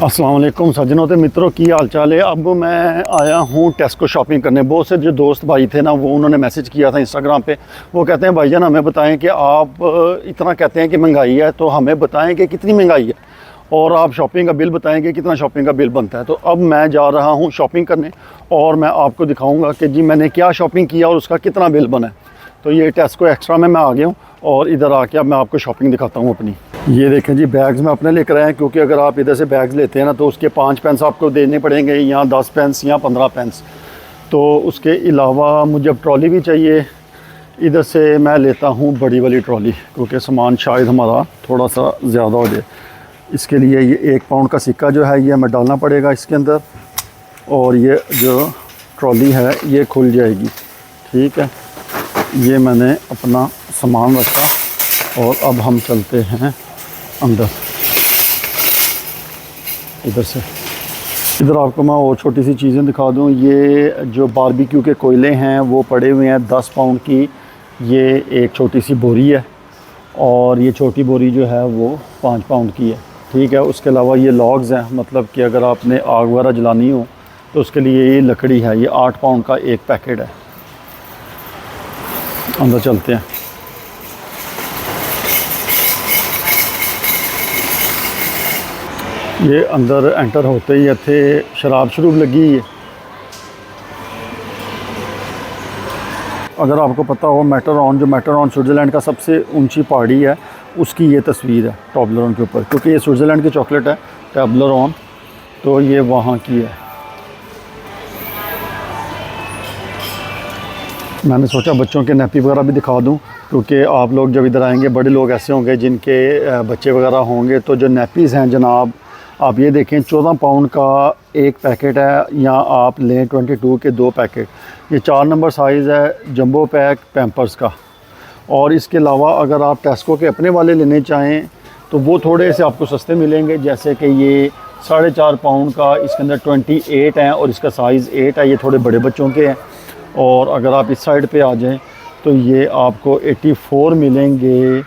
अस्सलाम वालेकुम सज्जनों ते मित्रों की हाल चाल है। अब मैं आया हूँ टेस्को शॉपिंग करने। बहुत से जो दोस्त भाई थे ना, वो उन्होंने मैसेज किया था इंस्टाग्राम पे। वो कहते हैं भाईजान हमें बताएं कि आप इतना कहते हैं कि महंगाई है, तो हमें बताएं कि कितनी महंगाई है और आप शॉपिंग का बिल बताएं कि कितना शॉपिंग का बिल बनता है। तो अब मैं जा रहा हूँ शॉपिंग करने और मैं आपको दिखाऊँगा कि जी मैंने क्या शॉपिंग किया और उसका कितना बिल बना है। तो ये टेस्को एक्स्ट्रा में मैं आ गया हूँ और इधर आके अब मैं आपको शॉपिंग दिखाता हूँ अपनी। ये देखें जी, बैग्स में अपने लेकर आए हैं, क्योंकि अगर आप इधर से बैग्स लेते हैं ना तो उसके 5 पेंस आपको देने पड़ेंगे, या 10 पेंस या 15 पेंस। तो उसके अलावा मुझे अब ट्रॉली भी चाहिए। इधर से मैं लेता हूँ बड़ी वाली ट्रॉली, क्योंकि सामान शायद हमारा थोड़ा सा ज़्यादा हो जाए। इसके लिए ये 1 पाउंड का सिक्का जो है ये हमें डालना पड़ेगा इसके अंदर, और ये जो ट्रॉली है ये खुल जाएगी। ठीक है, ये मैंने अपना सामान रखा और अब हम चलते हैं अंदर। इधर से इधर आपको मैं और छोटी सी चीज़ें दिखा दूं। ये जो बारबेक्यू के कोयले हैं वो पड़े हुए हैं 10 पाउंड की। ये एक छोटी सी बोरी है और ये छोटी बोरी जो है वो 5 पाउंड की है। ठीक है, उसके अलावा ये लॉग्स हैं, मतलब कि अगर आपने आग वगैरह जलानी हो तो उसके लिए ये लकड़ी है। ये 8 पाउंड का एक पैकेट है। अंदर चलते हैं। ये अंदर एंटर होते ही इत्थे शराब शरूब लगी है। अगर आपको पता हो मैटरऑन, जो मैटरऑन स्विट्ज़रलैंड का सबसे ऊंची पहाड़ी है, उसकी ये तस्वीर है टॉबलरोन के ऊपर, क्योंकि ये स्विट्ज़रलैंड की चॉकलेट है टॉबलरोन, तो ये वहाँ की है। मैंने सोचा बच्चों के नैपी वगैरह भी दिखा दूं, क्योंकि आप लोग जब इधर आएंगे बड़े लोग ऐसे होंगे जिनके बच्चे वगैरह होंगे। तो जो नैपीज़ हैं जनाब, आप ये देखें 14 पाउंड का एक पैकेट है, या आप लें 22 के 2 पैकेट। ये 4 नंबर साइज़ है जंबो पैक पैम्पर्स का। और इसके अलावा अगर आप टेस्को के अपने वाले लेने चाहें तो वो थोड़े से आपको सस्ते मिलेंगे, जैसे कि ये 4.5 पाउंड का, इसके अंदर 28 हैं और इसका साइज़ 8 है। ये थोड़े बड़े बच्चों के हैं। और अगर आप इस साइड पे आ जाएं तो ये आपको 84 मिलेंगे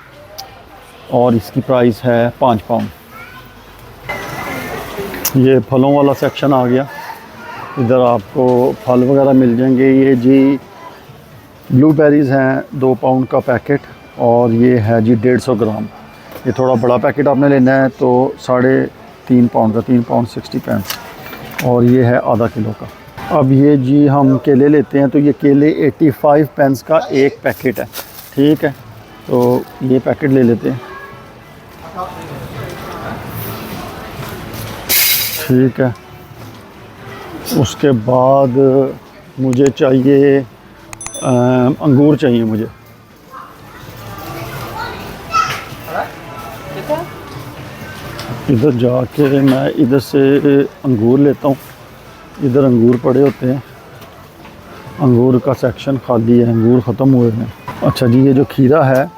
और इसकी प्राइस है 5 पाउंड। ये फलों वाला सेक्शन आ गया। इधर आपको फल वगैरह मिल जाएंगे। ये जी ब्लूबेरीज़ हैं 2 पाउंड का पैकेट, और ये है जी 150 ग्राम। ये थोड़ा बड़ा पैकेट आपने लेना है तो 3.5 पाउंड का, 3 पाउंड 60 पेंस, और ये है आधा किलो का। अब ये जी हम केले लेते हैं, तो ये केले 85 पेंस का एक पैकेट है। ठीक है, तो ये पैकेट ले लेते हैं। ठीक है, उसके बाद मुझे चाहिए अंगूर चाहिए मुझे। इधर जाके मैं इधर से अंगूर लेता हूँ। इधर अंगूर पड़े होते हैं, अंगूर का सेक्शन खाली है, अंगूर ख़त्म हुए हैं। अच्छा जी, ये जो खीरा है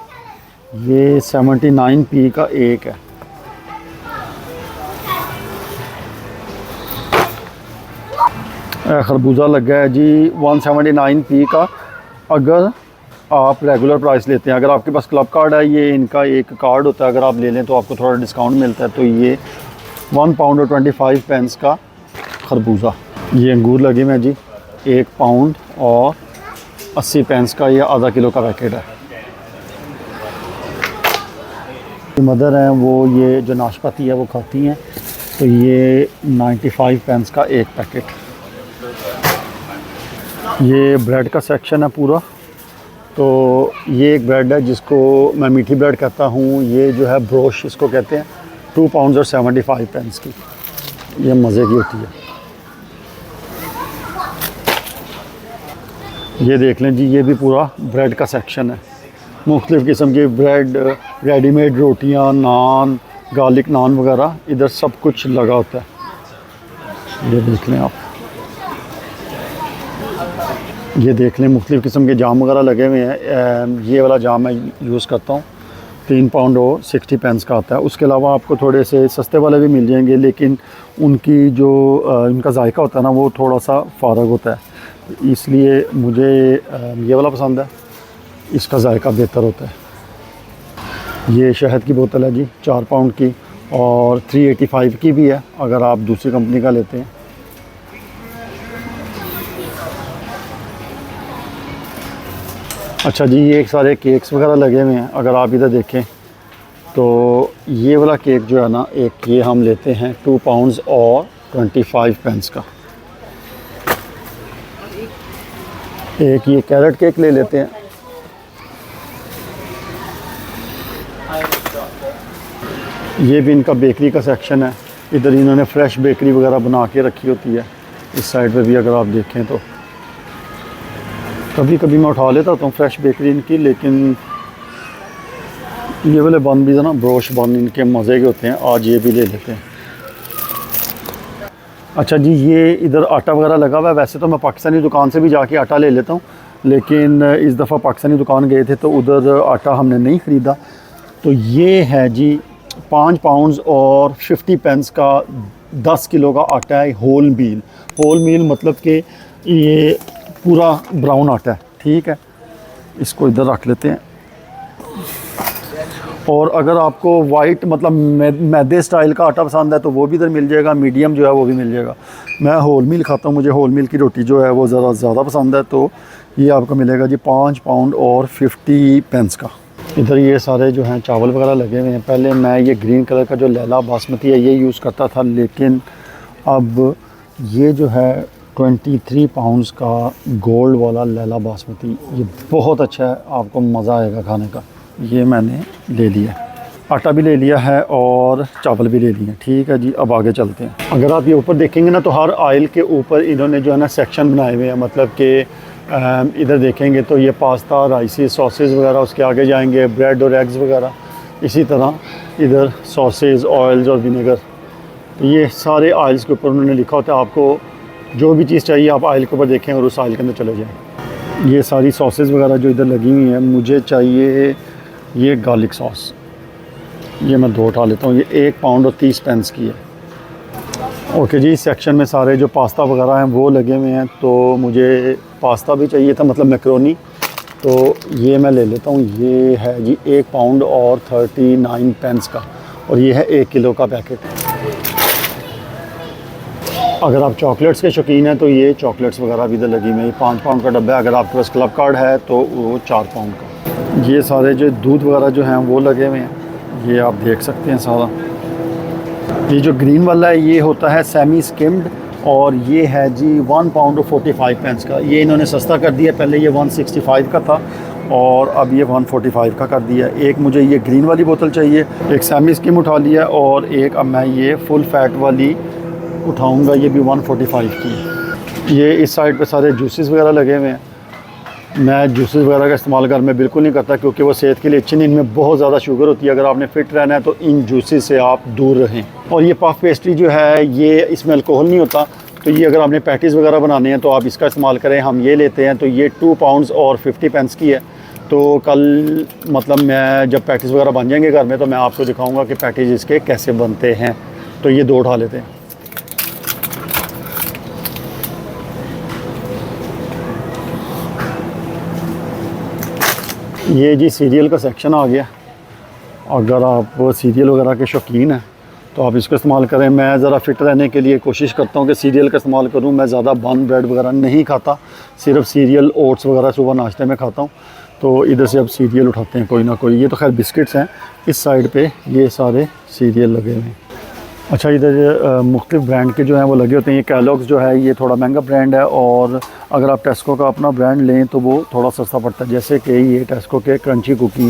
ये 79p का एक है। खरबूजा लगा है जी 179p का। अगर आप रेगुलर प्राइस लेते हैं, अगर आपके पास क्लब कार्ड है, ये इनका एक कार्ड होता है, अगर आप ले लें तो आपको थोड़ा डिस्काउंट मिलता है। तो ये 1 पाउंड और 25 पेंस का खरबूजा। ये अंगूर लगे हुए हैं जी 1 पाउंड और 80 पेंस का, ये आधा किलो का पैकेट है। मदर हैं वो ये जो नाशपाती है वो खाती हैं, तो ये 95 पेंस का एक पैकेट। ये ब्रेड का सेक्शन है पूरा। तो ये एक ब्रेड है जिसको मैं मीठी ब्रेड कहता हूँ। ये जो है ब्रोश इसको कहते हैं, 2 पाउंड और 75 पेंस की। ये मज़े की होती है। ये देख लें जी, ये भी पूरा ब्रेड का सेक्शन है। मुख्तलिफ़ किस्म की ब्रेड, रेडीमेड रोटियां, नान, गार्लिक नान वगैरह, इधर सब कुछ लगा होता है। ये देख लें आप, ये देख लें मुख्तलिफ़ किस्म के जाम वगैरह लगे हुए हैं। ये वाला जाम मैं यूज़ करता हूँ, 3 पाउंड और 60 पेंस का आता है। उसके अलावा आपको थोड़े से सस्ते वाले भी मिल जाएंगे, लेकिन उनकी जो इनका जायका होता है ना वो थोड़ा सा फ़ारग होता है, इसलिए मुझे ये वाला पसंद है। इसका जायका बेहतर होता है। ये शहद की बोतल है जी 4 पाउंड की, और 385 की भी है अगर आप दूसरी कंपनी का लेते हैं। अच्छा जी, ये सारे केक्स वगैरह लगे हुए हैं। अगर आप इधर देखें तो ये वाला केक जो है ना, एक ये हम लेते हैं 2 पाउंड्स और 25 पेंस का। एक ये कैरेट केक ले लेते हैं। ये भी इनका बेकरी का सेक्शन है। इधर इन्होंने फ्रेश बेकरी वगैरह बना के रखी होती है। इस साइड पे भी अगर आप देखें तो कभी कभी मैं उठा लेता हूँ फ्रेश बेकरी इनकी, लेकिन ये वाले बन भी ना, ब्रोश बन इनके मज़े के होते हैं। आज ये भी ले लेते हैं। अच्छा जी, ये इधर आटा वगैरह लगा हुआ है। वैसे तो मैं पाकिस्तानी दुकान से भी जाके आटा ले लेता हूँ, लेकिन इस दफ़ा पाकिस्तानी दुकान गए थे तो उधर आटा हमने नहीं ख़रीदा। तो ये है जी 5 पाउंड्स और 50 पेंस का 10 किलो का आटा है। होल मील मतलब कि ये पूरा ब्राउन आटा है। ठीक है, इसको इधर रख लेते हैं। और अगर आपको वाइट मतलब मैदे स्टाइल का आटा पसंद है तो वो भी इधर मिल जाएगा। मीडियम जो है वो भी मिल जाएगा। मैं होल मील खाता हूँ, मुझे होल मील की रोटी जो है वो ज़्यादा पसंद है। तो ये आपको मिलेगा जी 5 पाउंड और 50 पेंस का। इधर ये सारे जो हैं चावल वगैरह लगे हुए हैं। पहले मैं ये ग्रीन कलर का जो लैला बासमती है ये यूज़ करता था, लेकिन अब ये जो है 23 पाउंड्स का गोल्ड वाला लैला बासमती, ये बहुत अच्छा है, आपको मज़ा आएगा खाने का। ये मैंने ले लिया, आटा भी ले लिया है और चावल भी ले लिए। ठीक है जी, अब आगे चलते हैं। अगर आप ये ऊपर देखेंगे ना तो हर आयल के ऊपर इन्होंने जो है ना सेक्शन बनाए हुए हैं। मतलब कि इधर देखेंगे तो ये पास्ता, राइसेस, सॉसेज वगैरह, उसके आगे जाएंगे ब्रेड और एग्स वगैरह। इसी तरह इधर सॉसेज, ऑयल्स और विनेगर। तो ये सारे आयल्स के ऊपर उन्होंने लिखा होता है। आपको जो भी चीज़ चाहिए आप आयल के ऊपर देखें और उस आयल के अंदर चले जाएँ। ये सारी सॉसेज वगैरह जो इधर लगी हुई हैं, मुझे चाहिए ये गार्लिक सॉस, ये मैं 2 उठा लेता हूँ। ये 1 पाउंड और 30 पेंस की है। ओके जी, इस सेक्शन में सारे जो पास्ता वगैरह हैं वो लगे हुए हैं। तो मुझे पास्ता भी चाहिए था, मतलब मैक्रोनी, तो ये मैं ले लेता हूँ। ये है जी 1 पाउंड और 39 पेंस का, और ये है 1 किलो का पैकेट। अगर आप चॉकलेट्स के शौकीन हैं तो ये चॉकलेट्स वगैरह भी इधर लगी हुई हैं। 5 पाउंड का डब्बा है। अगर आपके पास क्लब कार्ड है तो वो 4 पाउंड का। ये सारे जो दूध वगैरह जो हैं वो लगे हुए हैं, ये आप देख सकते हैं सारा। ये जो ग्रीन वाला है ये होता है सेमी स्किम्ड, और ये है जी 1 पाउंड और 45 पेंस का। ये इन्होंने सस्ता कर दिया, पहले ये 165 का था और अब ये 145 का कर दिया। एक मुझे ये ग्रीन वाली बोतल चाहिए, एक सेमी स्किम उठा लिया, और एक अब मैं ये फुल फैट वाली उठाऊँगा, ये भी 145 की। ये इस साइड पे सारे जूसेस वगैरह लगे हुए हैं। मैं जूसेस वगैरह का इस्तेमाल घर में बिल्कुल नहीं करता, क्योंकि वो सेहत के लिए अच्छी नहीं, इनमें बहुत ज़्यादा शुगर होती है। अगर आपने फ़िट रहना है तो इन जूसेस से आप दूर रहें। और ये पफ पेस्ट्री जो है ये इसमें अल्कोहल नहीं होता, तो ये अगर आपने पैटीज़ वगैरह बनाने हैं तो आप इसका इस्तेमाल करें। हम ये लेते हैं, तो ये 2 पाउंड्स और 50 पेंस की है। तो कल मतलब मैं जब पैटीज़ वगैरह बन जाएंगे घर में तो मैं आपको दिखाऊँगा कि पैटीज़ इसके कैसे बनते हैं। तो ये 2 उठा लेते हैं। ये जी सीरियल का सेक्शन आ गया। अगर आप सीरियल वगैरह के शौकीन हैं तो आप इसको इस्तेमाल करें। मैं ज़रा फिट रहने के लिए कोशिश करता हूँ कि सीरियल का इस्तेमाल करूँ। मैं ज़्यादा बन ब्रेड वगैरह नहीं खाता, सिर्फ सीरियल, ओट्स वगैरह सुबह नाश्ते में खाता हूँ। तो इधर से अब सीरियल उठाते हैं कोई ना कोई। ये तो खैर बिस्किट्स हैं। इस साइड पे ये सारे सीरियल लगे हुए हैं। अच्छा, इधर मुख्तलिफ ब्रांड के जो हैं वो लगे होते हैं। ये कैलॉग्स जो है ये थोड़ा महंगा ब्रांड है, और अगर आप टेस्को का अपना ब्रांड लें तो वो थोड़ा सस्ता पड़ता है। जैसे कि ये टेस्को के क्रंची कुकी,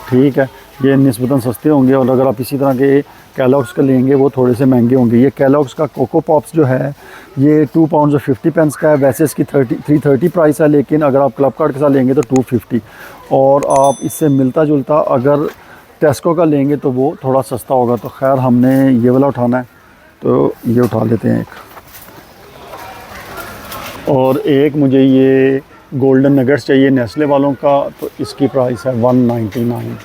ठीक है, ये निस्बतन सस्ते होंगे। और अगर आप इसी तरह के कैलॉग्स का लेंगे वो थोड़े से महंगे होंगे। ये कैलॉग्स का कोको पॉप्स जो है ये 2 पाउंड और 50 पेंस का है। वैसे इसकी 330 प्राइस है, लेकिन अगर आप क्लब कार्ड के साथ लेंगे तो 250। और आप इससे मिलता जुलता अगर टेस्को का लेंगे तो वो थोड़ा सस्ता होगा। तो खैर हमने ये वाला उठाना है, तो ये उठा लेते हैं एक। और एक मुझे ये गोल्डन नगेट्स चाहिए नेस्ले वालों का, तो इसकी प्राइस है 199।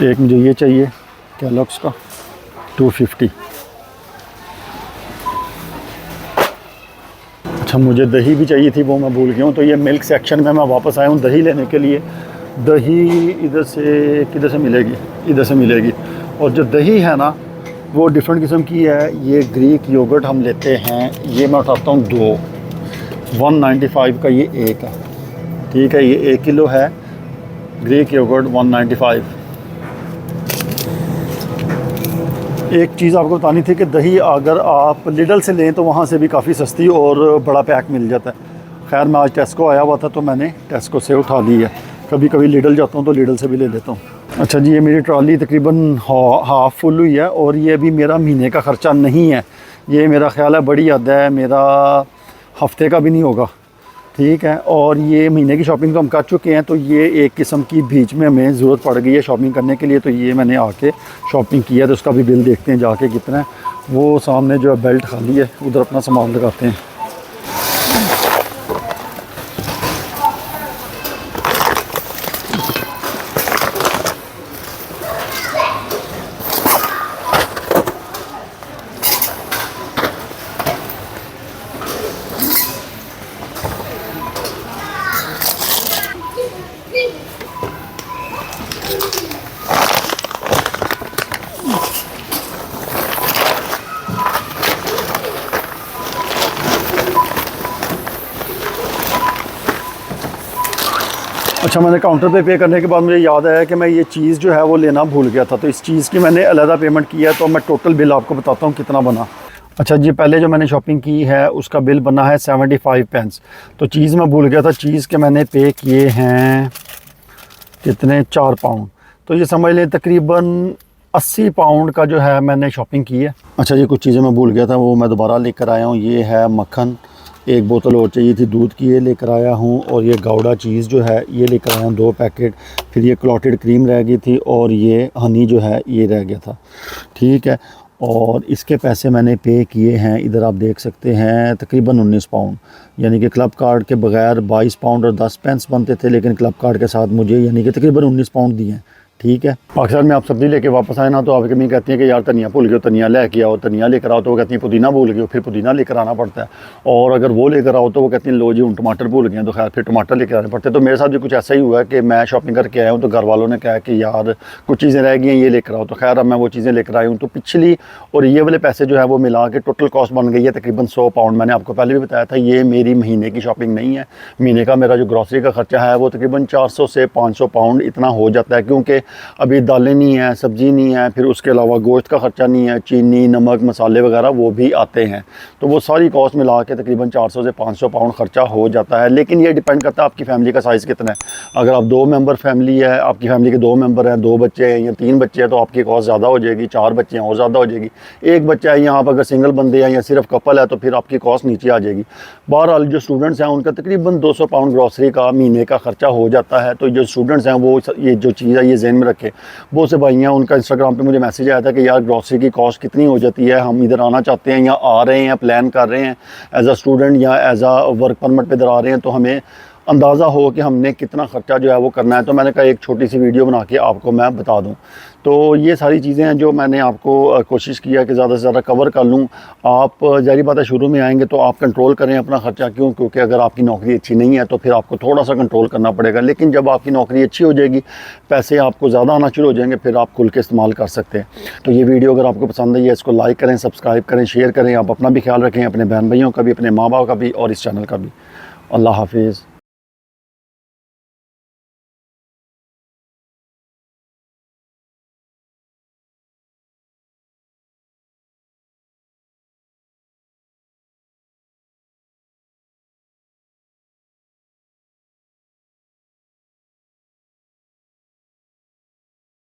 एक मुझे ये चाहिए कैलॉग्स का 250। अच्छा, मुझे दही भी चाहिए थी, वो मैं भूल गया हूँ। तो ये मिल्क सेक्शन में मैं वापस आया हूँ दही लेने के लिए। दही इधर से किधर से मिलेगी? इधर से मिलेगी। और जो दही है ना वो डिफरेंट किस्म की है। ये ग्रीक योगर्ट हम लेते हैं, ये मैं उठाता हूँ 2, 195 का ये एक है। ठीक है, ये 1 किलो है ग्रीक योगर्ट 195। एक चीज़ आपको बतानी थी कि दही अगर आप लिडल से लें तो वहाँ से भी काफ़ी सस्ती और बड़ा पैक मिल जाता है। खैर मैं आज टेस्को आया हुआ था तो मैंने टेस्को से उठा ली है। कभी कभी लिडल जाता हूँ तो लिडल से भी ले लेता हूँ। अच्छा जी, ये मेरी ट्रॉली तकरीबन हाफ़ फुल हुई है और ये अभी मेरा महीने का ख़र्चा नहीं है। ये मेरा ख़्याल है बड़ी हद है, मेरा हफ्ते का भी नहीं होगा। ठीक है, और ये महीने की शॉपिंग तो हम कर चुके हैं। तो ये एक किस्म की बीच में हमें ज़रूरत पड़ गई है शॉपिंग करने के लिए, तो ये मैंने आके शॉपिंग किया। तो उसका भी बिल देखते हैं जाके कितना है। वो सामने जो है बेल्ट खाली है, उधर अपना सामान लगाते हैं। अच्छा, मैंने काउंटर पे पे करने के बाद मुझे याद आया कि मैं ये चीज़ जो है वो लेना भूल गया था। तो इस चीज़ की मैंने अलहदा पेमेंट किया, तो मैं टोटल बिल आपको बताता हूँ कितना बना। अच्छा जी, पहले जो मैंने शॉपिंग की है उसका बिल बना है 75 पेंस। तो चीज़ मैं भूल गया था, चीज़ के मैंने पे किए हैं कितने, 4 पाउंड। तो ये समझ लें तकरीबन 80 पाउंड का जो है मैंने शॉपिंग की है। अच्छा जी, कुछ चीज़ें मैं भूल गया था, वो मैं दोबारा लेकर आया हूँ। ये है मक्खन, एक बोतल और चाहिए थी दूध की, ये लेकर आया हूँ। और ये गाउडा चीज़ जो है ये लेकर आया हूँ 2 पैकेट। फिर ये क्लॉटेड क्रीम रह गई थी और ये हनी जो है ये रह गया था। ठीक है, और इसके पैसे मैंने पे किए हैं, इधर आप देख सकते हैं, तकरीबन 19 पाउंड। यानी कि क्लब कार्ड के बगैर 22 पाउंड और 10 पेंस बनते थे, लेकिन क्लब कार्ड के साथ मुझे यानी कि तकरीबन 19 पाउंड दिए हैं। ठीक है, पाकिस्तान में आप सब्ज़ी लेके वापस आए ना तो आपकी मम्मी कहती है कि यार धनिया भूल गए, धनिया लेके आओ। धनिया लेकर आओ तो वो कहती है पुदीना भूल गए, फिर पुदीना लेकर आना पड़ता है। और अगर वो लेकर आओ तो वो कहती हैं लो जी टमाटर भूल गए, तो खैर फिर टमाटर लेकर आने पड़ते हैं। तो मेरे साथ भी कुछ ऐसा ही हुआ है कि मैं शॉपिंग करके आया हूँ तो घर वालों ने कहा कि यार कुछ चीज़ें रह गई हैं, ये लेकर आओ। तो खैर अब मैं वो चीज़ें लेकर आई हूँ। तो पिछली और ये वाले पैसे जो है वो मिला के टोटल कॉस्ट बन गई है तकरीबन 100 पाउंड। मैंने आपको पहले भी बताया था ये मेरी महीने की शॉपिंग नहीं है। महीने का मेरा जो ग्रॉसरी का खर्चा है वो तकरीबन 400 से 500 पाउंड इतना हो जाता है, क्योंकि अभी दालें नहीं है, सब्ज़ी नहीं है, फिर उसके अलावा गोश्त का ख़र्चा नहीं है, चीनी नमक मसाले वगैरह वो भी आते हैं। तो वो सारी कॉस्ट मिला के तकरीबन 400 से 500 पाउंड ख़र्चा हो जाता है। लेकिन ये डिपेंड करता है आपकी फ़ैमिली का साइज़ कितना है। अगर आप 2 मेंबर फैमिली है, आपकी फ़ैमिली के 2 मेंबर हैं, 2 बच्चे हैं या 3 बच्चे हैं तो आपकी कॉस्ट ज़्यादा हो जाएगी। 4 बच्चे हैं और ज़्यादा हो जाएगी। 1 बच्चा है, यहाँ पर अगर सिंगल बंदे हैं या सिर्फ कपल है तो फिर आपकी कॉस्ट नीचे आ जाएगी। बहरहाल जो स्टूडेंट्स हैं उनका तकरीबन 200 पाउंड ग्रॉसरी का महीने का ख़र्चा हो जाता है। तो जो स्टूडेंट्स हैं वो ये जो चीज़ है ये ज़हन में रखें। बहुत से भाई हैं उनका इंस्टाग्राम पे मुझे मैसेज आया था कि यार ग्रॉसरी की कॉस्ट कितनी हो जाती है, हम इधर आना चाहते हैं या आ रहे हैं या प्लान कर रहे हैं एज अ स्टूडेंट या एज अ वर्क परमिट पे इधर आ रहे हैं, तो हमें अंदाज़ा हो कि हमने कितना ख़र्चा जो है वो करना है। तो मैंने कहा एक छोटी सी वीडियो बना के आपको मैं बता दूं। तो ये सारी चीज़ें हैं जो मैंने आपको कोशिश किया कि ज़्यादा से ज़्यादा कवर कर लूँ। आप ज़ाहिर बात है शुरू में आएंगे तो आप कंट्रोल करें अपना ख़र्चा, क्योंकि अगर आपकी नौकरी अच्छी नहीं है तो फिर आपको थोड़ा सा कंट्रोल करना पड़ेगा। लेकिन जब आपकी नौकरी अच्छी हो जाएगी, पैसे आपको ज़्यादा आना शुरू हो जाएंगे, फिर आप खुल के इस्तेमाल कर सकते हैं। तो ये वीडियो अगर आपको पसंद आई है इसको लाइक करें, सब्सक्राइब करें, शेयर करें। आप अपना भी ख्याल रखें, अपने बहन भाइयों का भी, अपने माँ बाप का भी और इस चैनल का भी। अल्लाह हाफिज़।